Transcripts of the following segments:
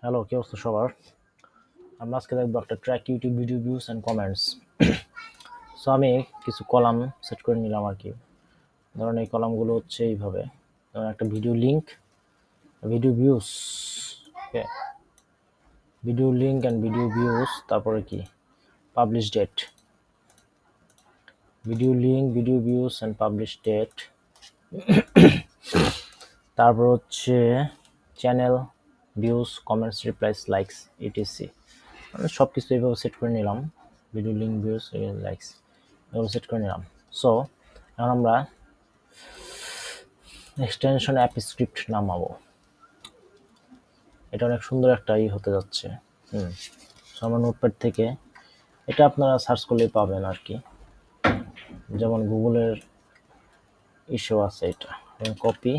Hello, কি অবস্থা সবার? আমরা আজকে দেখবো একটা track YouTube video views and comments. So আমি কিছু কলাম সেট করে নিলাম আর কি। ধরুন এই কলামগুলো হচ্ছে এইভাবে, ধরুন একটা video link, video views, okay, video link and video views, তারপরে কি publish date, video link, video views and publish date, তারপর হচ্ছে channel views, comments, replies, likes, E T C. মানে সব কিছু এইভাবে সেট করে নিলাম, ভিডিও লিঙ্ক, ভিউস, লাইকস এগুলো সেট করে নিলাম। সো এখন আমরা এক্সটেনশন অ্যাপ স্ক্রিপ্ট নামাবো। এটা অনেক সুন্দর একটা হতে যাচ্ছে। সো আমরা নোটপ্যাড থেকে এটা আপনারা সার্চ করলেই পাবেন আর কি, যেমন গুগলের ইস্যু আছে। এটা কপি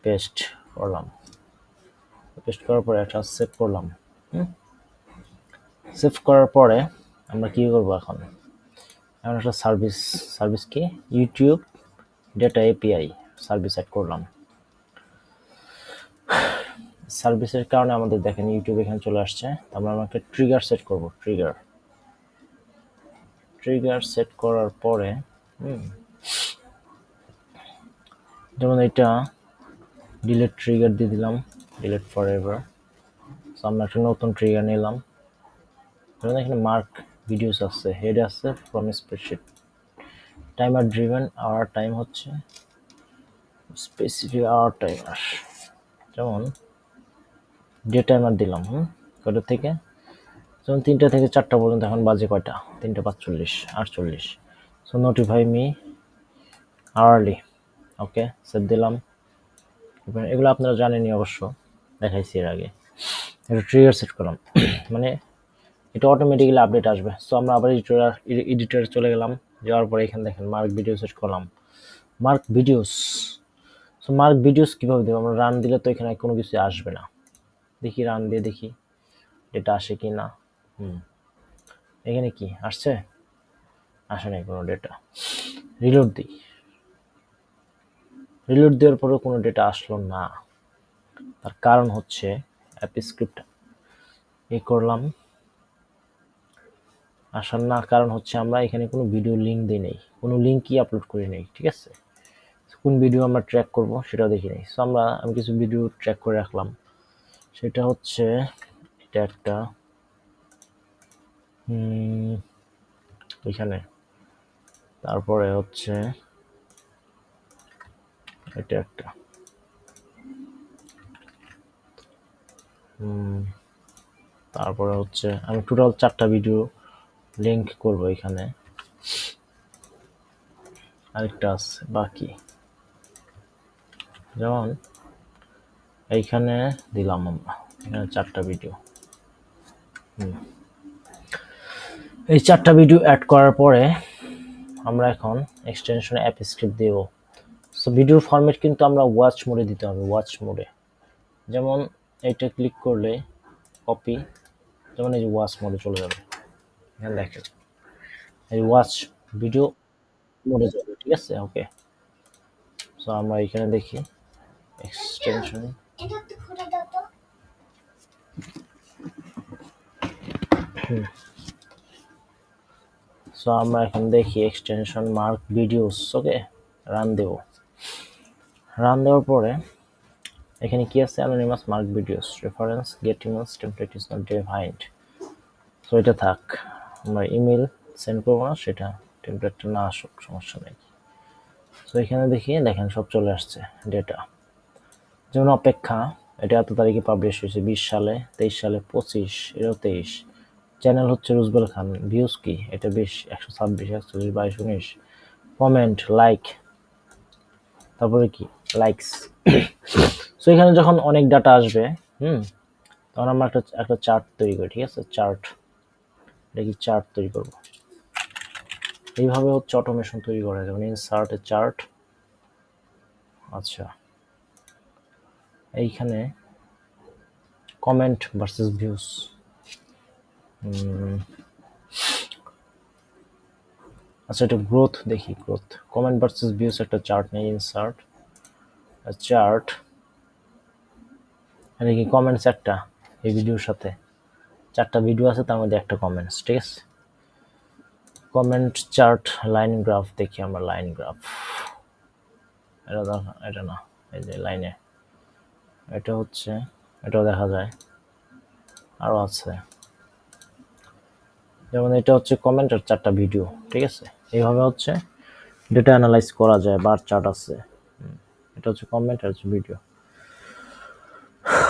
পেস্ট করলাম, পেস্ট করার পরে একটা সেভ করলাম। সেভ করার পরে আমরা কি করব এখন একটা সার্ভিস কি YouTube data API service add করলাম। সার্ভিসের কারণে আমাদের দেখেন ইউটিউব এখানে চলে আসছে। তারপর আমরা একটা ট্রিগার সেট করব। ট্রিগার সেট করার পরে যেমন এটা ডিলিট ট্রিগার দিয়ে দিলাম, ডিলিট ফর এভার। সো আমরা একটা নতুন ট্রিগার নিলাম। যেমন এখানে মার্ক ভিডিওস আছে, হেড আছে, from spreadsheet, timer driven, hour time হচ্ছে স্পেসিফিক আওয়ার টাইমার। যেমন ডে টাইমার দিলাম কয়টা থেকে, যেমন 3টা থেকে 4টা পর্যন্ত। এখন বাজে কয়টা? 3:45, 48। সো নোটিফাই মি আওয়ারলি, ওকে, সেভ দিলাম। এগুলো আপনারা জানেনই অবশ্য, দেখাইছি এর আগে। এটা ট্রিগার সেট করলাম মানে এটা অটোমেটিক্যালি আপডেট আসবে। সো আমরা আবার এডিটরে চলে গেলাম। যাওয়ার পরে এখানে দেখেন মার্ক ভিডিও সেট করলাম, mark videos. So mark videos কীভাবে দেবো? আমরা রান দিলে তো এখানে কোনো কিছু আসবে না। দেখি রান দিয়ে দেখি এটা আসে কি না। এখানে কি আসছে? আসে নাই কোনো ডেটা। রিলোড দিই, রিলোড দেওয়ার পরেও কোনো ডেটা আসলো না। তার কারণ হচ্ছে অ্যাপ স্ক্রিপ্ট করলাম, আসার না কারণ হচ্ছে আমরা এখানে কোনো ভিডিও লিঙ্ক দিই নেই, কোনো লিঙ্কই আপলোড করি নেই। ঠিক আছে, কোন ভিডিও আমরা ট্র্যাক করব সেটাও দেখি নেই। সো আমি কিছু ভিডিও ট্র্যাক করে রাখলাম। সেটা হচ্ছে এটা একটা এখানে, তারপরে হচ্ছে এটা একটা, তারপরে হচ্ছে আমি টোটাল 4টা ভিডিও লিঙ্ক করব এখানে। আরেকটা আছে বাকি, যেমন এইখানে দিলাম আমরা, এখানে 4টা ভিডিও। এই 4টা ভিডিও অ্যাড করার পরে আমরা এখন এক্সটেনশনে অ্যাপ স্ক্রিপ্ট দেব। সো ভিডিওর ফরম্যাট কিন্তু আমরা ওয়াচ মোডে দিতে হবে, ওয়াচ মোডে। যেমন এইটা ক্লিক করলে কপি, যেমন এই যে ওয়াচ মোডে চলে যাবে। এখানে দেখেন এই ওয়াচ ভিডিও মোডে যাবে। ঠিক আছে, ওকে। সো আমরা এখানে দেখি এক্সটেনশন, সো আমরা এখন দেখি extension mark videos, okay, run দেব। রান দেওয়ার পরে এখানে কি আছে? Anonymous mark videos reference get emails template is not defined. So এটা থাক, আমরা ইমেল সেন্ড করবো না, সেটা টেমপ্লেটটা না আসুক, সমস্যা নেই। সো এখানে দেখি দেখেন সব চলে আসছে ডেটা। যেমন অপেক্ষা, এটা এত তারিখে পাবলিশ হয়েছে, 20 সালে, 23 সালে, 25, এটাও 23। চ্যানেল হচ্ছে রুজবেল খান, ভিউজ কি এটা 20, 126, 140, 22, 19। কমেন্ট, লাইক, তারপরে কি লাইকস। সো এখানে যখন অনেক ডাটা আসবে তখন আমরা একটা চার্ট তৈরি করি। ঠিক আছে, চার্ট, এটা কি চার্ট তৈরি করব। এইভাবে হচ্ছে অটোমেশন তৈরি করা, যেমন ইনসার্ট এ চার্ট। আচ্ছা, এইখানে কমেন্ট ভার্সেস ভিউজ, আচ্ছা এটা গ্রোথ দেখি, গ্রোথ, কমেন্ট ভার্সেস ভিউজ একটা চার্ট নেই, ইনসার্ট চার্ট, আর কি কমেন্টস একটা এই ভিডিওর সাথে 4টা ভিডিও আছে, তার মধ্যে একটা কমেন্টস, ঠিক আছে। কমেন্ট চার্ট লাইন গ্রাফ দেখি আমরা, লাইন গ্রাফ এটা না, এই যে লাইনে এটা হচ্ছে, এটাও দেখা যায়, আরো আছে, যেমন এটা হচ্ছে কমেন্ট আর 4টা ভিডিও, ঠিক আছে। এইভাবে হচ্ছে ডেটা অ্যানালাইজ করা যায়, বার চার্ট আছে, এটা হচ্ছে কমেন্ট আর হচ্ছে ভিডিও।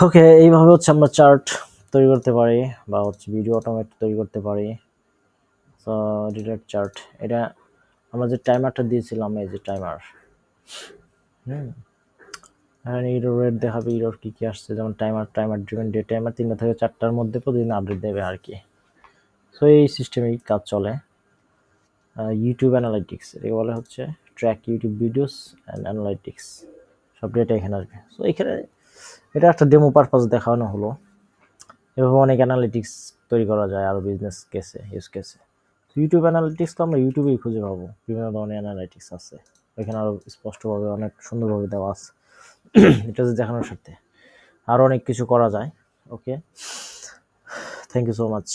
ওকে, এইভাবে হচ্ছে আমরা চার্ট তৈরি করতে পারি বা হচ্ছে ভিডিও অটোমেট তৈরি করতে পারি। সো ডিলেট চার্ট, এটা আমরা যে টাইমারটা দিয়েছিলাম, এই যে টাইমার, ইরোর রেট দেখাবে, ইরোর কি কি আসছে, যেমন টাইমার ড্রিভেন ডে টাইমার 3টা থেকে 4টার মধ্যে প্রতিদিন আপডেট দেবে আর কি। সো এই সিস্টেমেই কাজ চলে। ইউটিউব অ্যানালাইটিক্স এটাকে বলে হচ্ছে track YouTube videos and analytics, সব ডেটা এখানে আসবে। সো এখানে এটা একটা ডেমো পারপাস দেখানো হলো। এভাবে অনেক অ্যানালিটিক্স তৈরি করা যায় আরও বিজনেস কেসে, ইউজ কেসে। ইউটিউব অ্যানালিটিক্স তো আমরা ইউটিউবেই খুঁজে পাবো, বিভিন্ন ধরনের অ্যানালিটিক্স আছে এখানে, আরও স্পষ্টভাবে অনেক সুন্দরভাবে দেওয়া আছে। এটা দেখানোর সাথে আরও অনেক কিছু করা যায়। ওকে, থ্যাংক ইউ সো মাচ।